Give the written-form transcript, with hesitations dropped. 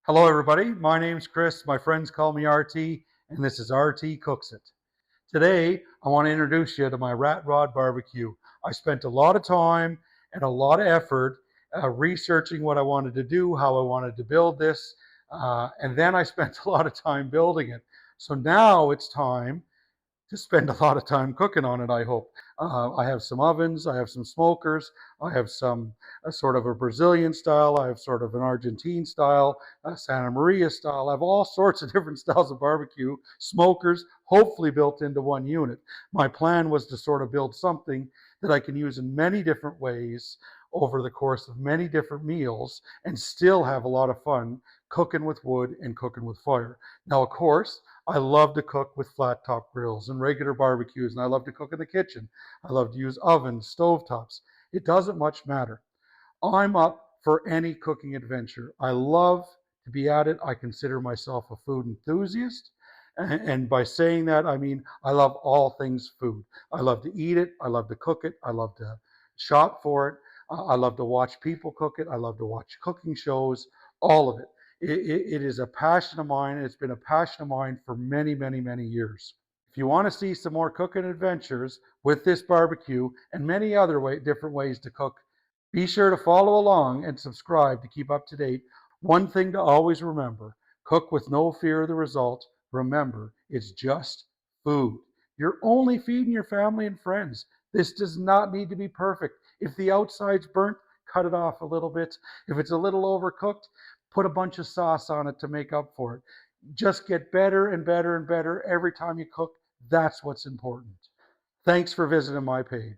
Hello everybody, my name's Chris, my friends call me RT, and this is RT Cooks It. Today, I want to introduce you to my Rat Rod Barbecue. I spent a lot of time and a lot of effort researching what I wanted to do, how I wanted to build this, and then I spent a lot of time building it. So now it's time to spend a lot of time cooking on it, I hope. I have some ovens, I have some smokers, I have some sort of a Brazilian style, I have sort of an Argentine style, a Santa Maria style. I have all sorts of different styles of barbecue, smokers, hopefully built into one unit. My plan was to sort of build something that I can use in many different ways over the course of many different meals and still have a lot of fun cooking with wood and cooking with fire. Now, of course, I love to cook with flat top grills and regular barbecues, and I love to cook in the kitchen. I love to use ovens, stovetops. It doesn't much matter. I'm up for any cooking adventure. I love to be at it. I consider myself a food enthusiast. And by saying that, I mean I love all things food. I love to eat it. I love to cook it. I love to shop for it. I love to watch people cook it. I love to watch cooking shows, all of it. It is a passion of mine. It's been a passion of mine for many, many, many years. If you want to see some more cooking adventures with this barbecue and many other different ways to cook, be sure to follow along and subscribe to keep up to date. One thing to always remember, cook with no fear of the result. Remember, it's just food. You're only feeding your family and friends. This does not need to be perfect. If the outside's burnt, cut it off a little bit. If it's a little overcooked, put a bunch of sauce on it to make up for it. Just get better and better and better every time you cook. That's what's important. Thanks for visiting my page.